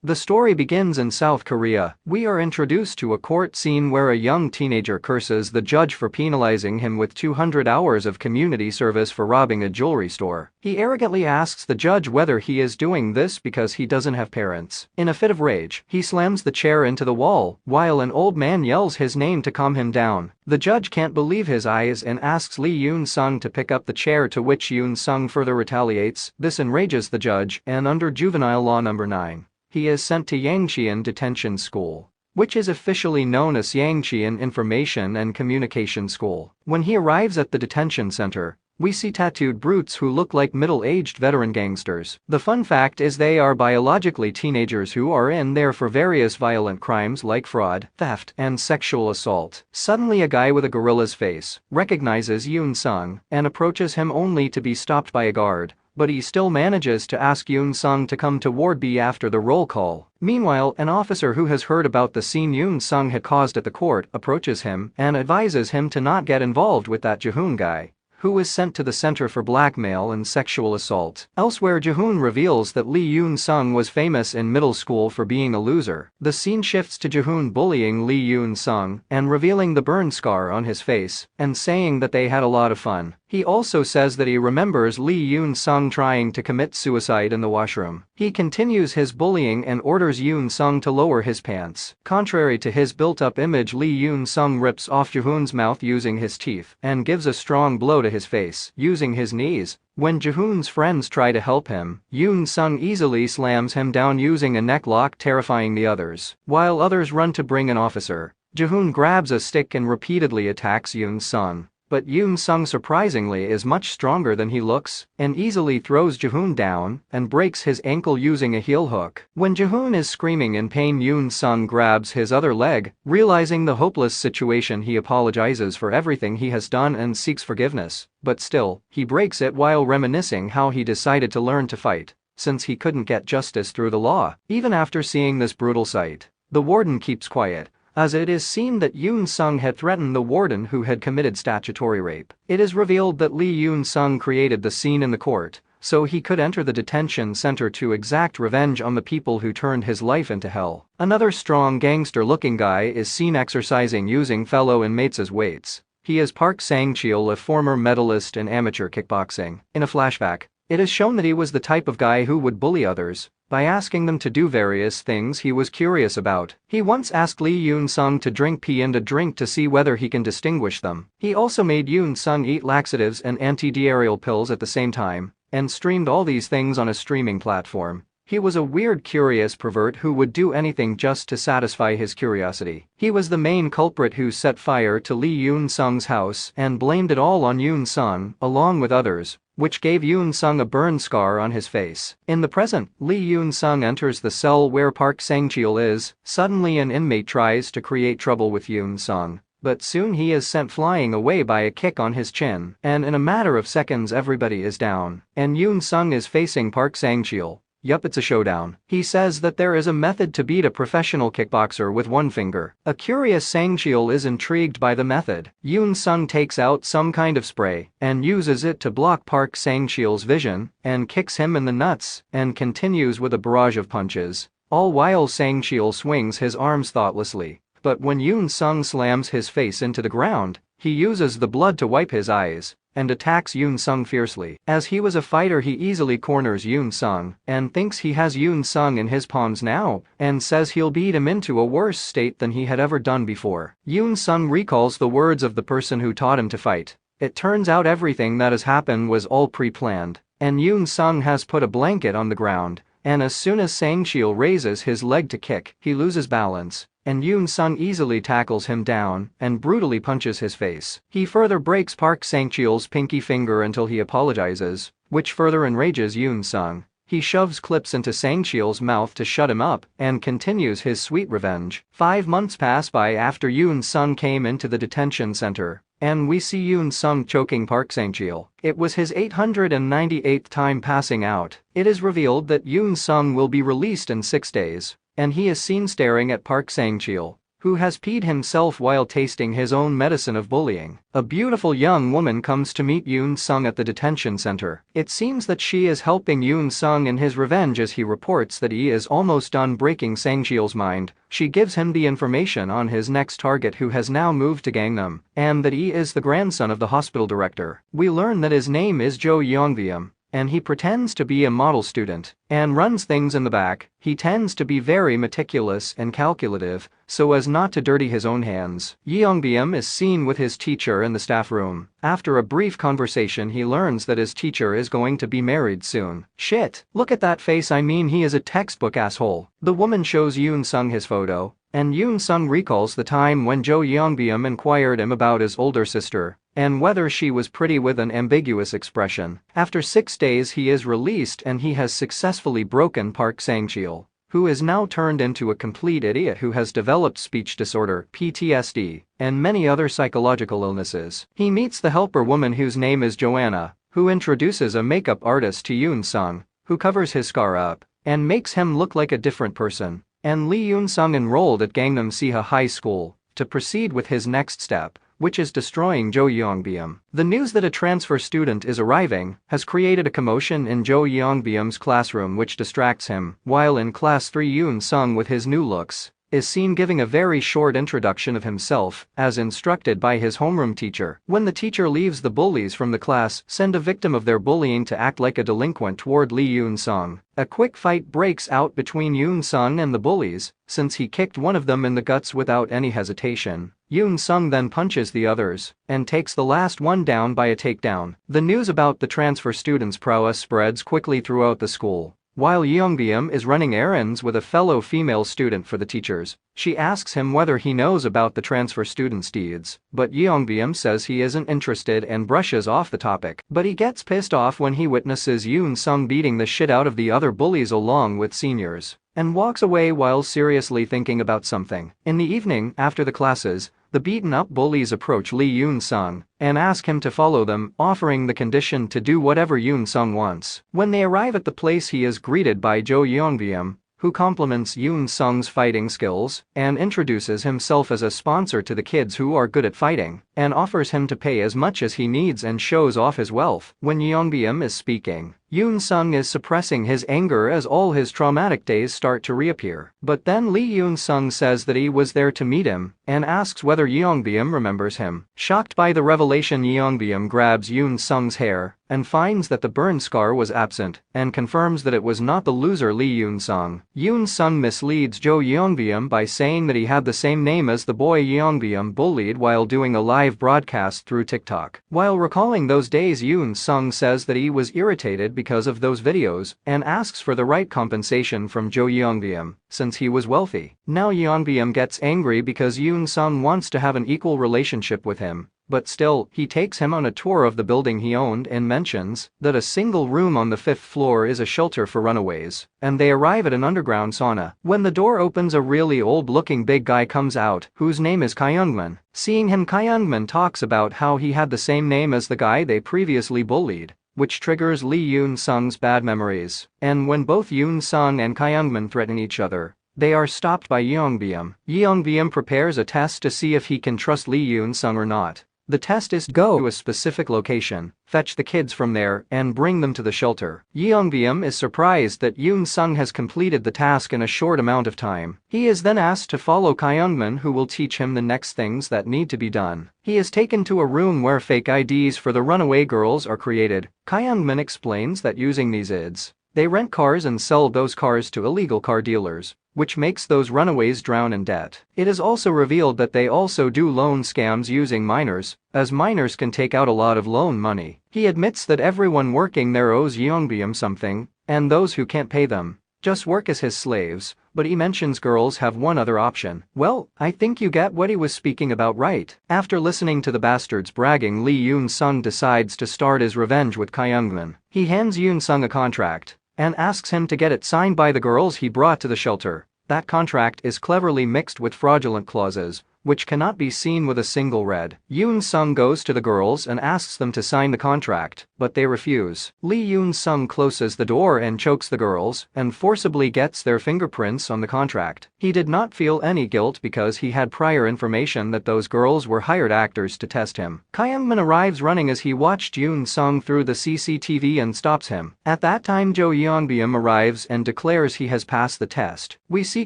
The story begins in South Korea. We are introduced to a court scene where a young teenager curses the judge for penalizing him with 200 hours of community service for robbing a jewelry store. He arrogantly asks the judge whether he is doing this because he doesn't have parents. In a fit of rage, he slams the chair into the wall, while an old man yells his name to calm him down. The judge can't believe his eyes and asks Lee Yoon-sung to pick up the chair, to which Yoon-sung further retaliates. This enrages the judge, and under Juvenile Law No. 9. He is sent to Yangcheon Detention School, which is officially known as Yangcheon Information and Communication School. When he arrives at the detention center, we see tattooed brutes who look like middle-aged veteran gangsters. The fun fact is they are biologically teenagers who are in there for various violent crimes like fraud, theft, and sexual assault. Suddenly a guy with a gorilla's face recognizes Yoon-sung and approaches him, only to be stopped by a guard, but he still manages to ask Yoon-sung to come to Ward B after the roll call. Meanwhile, an officer who has heard about the scene Yoon-sung had caused at the court approaches him and advises him to not get involved with that Jahoon guy, who is sent to the center for blackmail and sexual assault. Elsewhere, Jahoon reveals that Lee Yoon-sung was famous in middle school for being a loser. The scene shifts to Jahoon bullying Lee Yoon-sung and revealing the burn scar on his face and saying that they had a lot of fun. He also says that he remembers Lee Yoon-sung trying to commit suicide in the washroom. He continues his bullying and orders Yoon-sung to lower his pants. Contrary to his built-up image, Lee Yoon-sung rips off Jahoon's mouth using his teeth and gives a strong blow to his face using his knees. When Jahoon's friends try to help him, Yoon-sung easily slams him down using a neck lock, terrifying the others. While others run to bring an officer, Jahoon grabs a stick and repeatedly attacks Yoon-sung. But Yoon-sung surprisingly is much stronger than he looks and easily throws Jahoon down and breaks his ankle using a heel hook. When Jahoon is screaming in pain, Yoon-sung grabs his other leg. Realizing the hopeless situation, he apologizes for everything he has done and seeks forgiveness, but still, he breaks it while reminiscing how he decided to learn to fight, since he couldn't get justice through the law. Even after seeing this brutal sight, the warden keeps quiet, as it is seen that Yoon-sung had threatened the warden who had committed statutory rape. It is revealed that Lee Yoon-sung created the scene in the court so he could enter the detention center to exact revenge on the people who turned his life into hell. Another strong gangster-looking guy is seen exercising using fellow inmates as weights. He is Park Sang-cheol, a former medalist in amateur kickboxing. In a flashback, it is shown that he was the type of guy who would bully others by asking them to do various things he was curious about. He once asked Lee Yoon-sung to drink pee and a drink to see whether he can distinguish them. He also made Yoon-sung eat laxatives and anti-diarrheal pills at the same time, and streamed all these things on a streaming platform. He was a weird, curious pervert who would do anything just to satisfy his curiosity. He was the main culprit who set fire to Lee Yoon-sung's house and blamed it all on Yoon-sung, along with others, which gave Yoon-sung a burn scar on his face. In the present, Lee Yoon-sung enters the cell where Park Sang-cheol is. Suddenly an inmate tries to create trouble with Yoon-sung, but soon he is sent flying away by a kick on his chin, and in a matter of seconds everybody is down, and Yoon-sung is facing Park Sang-cheol. Yup, it's a showdown. He says that there is a method to beat a professional kickboxer with one finger. A curious Sang-cheol is intrigued by the method. Yoon-sung takes out some kind of spray and uses it to block Park Sang-cheol's vision and kicks him in the nuts and continues with a barrage of punches, all while Sang-cheol swings his arms thoughtlessly. But when Yoon-sung slams his face into the ground, he uses the blood to wipe his eyes and attacks Yoon-sung fiercely. As he was a fighter, he easily corners Yoon-sung and thinks he has Yoon-sung in his palms now and says he'll beat him into a worse state than he had ever done before. Yoon-sung recalls the words of the person who taught him to fight. It turns out everything that has happened was all pre-planned, and Yoon-sung has put a blanket on the ground, and as soon as Sang-cheol raises his leg to kick, he loses balance, and Yoon-sung easily tackles him down and brutally punches his face. He further breaks Park Sang-cheol's pinky finger until he apologizes, which further enrages Yoon-sung. He shoves clips into Sang-cheol's mouth to shut him up and continues his sweet revenge. 5 months pass by after Yoon-sung came into the detention center, and we see Yoon-sung choking Park Sang-cheol. It was his 898th time passing out. It is revealed that Yoon-sung will be released in 6 days, and he is seen staring at Park Sang-cheol. who has peed himself while tasting his own medicine of bullying. A beautiful young woman comes to meet Yoon Sung at the detention center. It seems that she is helping Yoon Sung in his revenge as he reports that he is almost done breaking Sang-cheol's mind. She gives him the information on his next target, who has now moved to Gangnam, and that he is the grandson of the hospital director. We learn that his name is Jo Yeongbyeom, and he pretends to be a model student and runs things in the back. He tends to be very meticulous and calculative so as not to dirty his own hands. Yeongbyeom is seen with his teacher in the staff room. After a brief conversation, he learns that his teacher is going to be married soon. Shit, look at that face, I mean he is a textbook asshole. The woman shows Yoon Sung his photo, and Yoon Sung recalls the time when Jo Yeongbyeom inquired him about his older sister and whether she was pretty with an ambiguous expression. After 6 days he is released and he has successfully broken Park Sang-cheol, who is now turned into a complete idiot who has developed speech disorder, PTSD, and many other psychological illnesses. He meets the helper woman whose name is Joanna, who introduces a makeup artist to Yoon Sung, who covers his scar up and makes him look like a different person. And Lee Yoon Sung enrolled at Gangnam Siha High School to proceed with his next step, which is destroying Jo Yeongbyeom. The news that a transfer student is arriving has created a commotion in Jo Yeongbyeom's classroom, which distracts him. While in class 3, Yoon Sung, with his new looks, is seen giving a very short introduction of himself, as instructed by his homeroom teacher. When the teacher leaves, the bullies from the class send a victim of their bullying to act like a delinquent toward Lee Yoon Sung. A quick fight breaks out between Yoon Sung and the bullies, since he kicked one of them in the guts without any hesitation. Yoon Sung then punches the others and takes the last one down by a takedown. The news about the transfer student's prowess spreads quickly throughout the school. While Yeongbyeom is running errands with a fellow female student for the teachers, she asks him whether he knows about the transfer student's deeds, but Yeongbyeom says he isn't interested and brushes off the topic. But he gets pissed off when he witnesses Yoon Sung beating the shit out of the other bullies along with seniors, and walks away while seriously thinking about something. In the evening, after the classes, the beaten-up bullies approach Lee Yoon Sung and ask him to follow them, offering the condition to do whatever Yoon Sung wants. When they arrive at the place, he is greeted by Jo Yeongbyeom, who compliments Yoon Sung's fighting skills and introduces himself as a sponsor to the kids who are good at fighting, and offers him to pay as much as he needs and shows off his wealth. When Yeongbyeom is speaking, Yoon Sung is suppressing his anger as all his traumatic days start to reappear. But then Lee Yoon Sung says that he was there to meet him and asks whether Yeongbyeom remembers him. Shocked by the revelation, Yeongbyeom grabs Yoon Sung's hair and finds that the burn scar was absent and confirms that it was not the loser Lee Yoon Sung. Yoon Sung misleads Jo Yeongbyeom by saying that he had the same name as the boy Yeongbyeom bullied while doing a live broadcast through TikTok. While recalling those days, Yoon Sung says that he was irritated because of those videos and asks for the right compensation from Jo Yeongbyeom, since he was wealthy. Now Yeongbyeom gets angry because Yoon Sung wants to have an equal relationship with him, but still, he takes him on a tour of the building he owned and mentions that a single room on the 5th floor is a shelter for runaways, and they arrive at an underground sauna. When the door opens, a really old-looking big guy comes out, whose name is Kyungman. Seeing him, Kyungman talks about how he had the same name as the guy they previously bullied, which triggers Lee Yoon Sung's bad memories. And when both Yoon Sung and Kyungman threaten each other, they are stopped by Yeongbyeom. Yeongbyeom prepares a test to see if he can trust Lee Yoon Sung or not. The test is to go to a specific location, fetch the kids from there, and bring them to the shelter. Yeongbyeom is surprised that Yoon Sung has completed the task in a short amount of time. He is then asked to follow Kyungman, who will teach him the next things that need to be done. He is taken to a room where fake IDs for the runaway girls are created. Kyungman explains that using these IDs, they rent cars and sell those cars to illegal car dealers, which makes those runaways drown in debt. It is also revealed that they also do loan scams using minors, as minors can take out a lot of loan money. He admits that everyone working there owes Yeongbyeom something, and those who can't pay them just work as his slaves, but he mentions girls have one other option. Well, I think you get what he was speaking about, right? After listening to the bastards bragging, Lee Yoon Sung decides to start his revenge with Kyungman. He hands Yoon Sung a contract and asks him to get it signed by the girls he brought to the shelter. That contract is cleverly mixed with fraudulent clauses, which cannot be seen with a single red. Yoon Sung goes to the girls and asks them to sign the contract, but they refuse. Lee Yoon Sung closes the door and chokes the girls and forcibly gets their fingerprints on the contract. He did not feel any guilt because he had prior information that those girls were hired actors to test him. Kyungmin arrives running as he watched Yoon Sung through the CCTV and stops him. At that time Jo Yeongbyeom arrives and declares he has passed the test. We see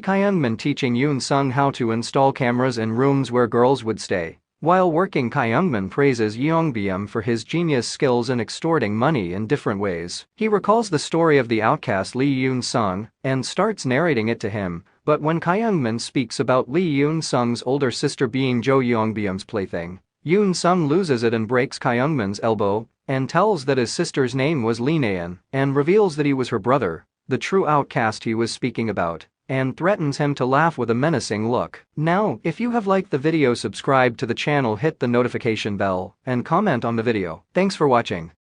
Kyungmin teaching Yoon Sung how to install cameras in rooms where girls would stay. While working, Kyungmin praises Yeongbyeom for his genius skills in extorting money in different ways. He recalls the story of the outcast Lee Yoon Sung and starts narrating it to him, but when Kyungmin speaks about Lee Yoon Sung's older sister being Jo Yeongbyeom's plaything, Yoon Sung loses it and breaks Kyungmin's elbow and tells that his sister's name was Lee Naeun and reveals that he was her brother, the true outcast he was speaking about, and threatens him to laugh with a menacing look. Now, if you have liked the video, subscribe to the channel, hit the notification bell, and comment on the video. Thanks for watching.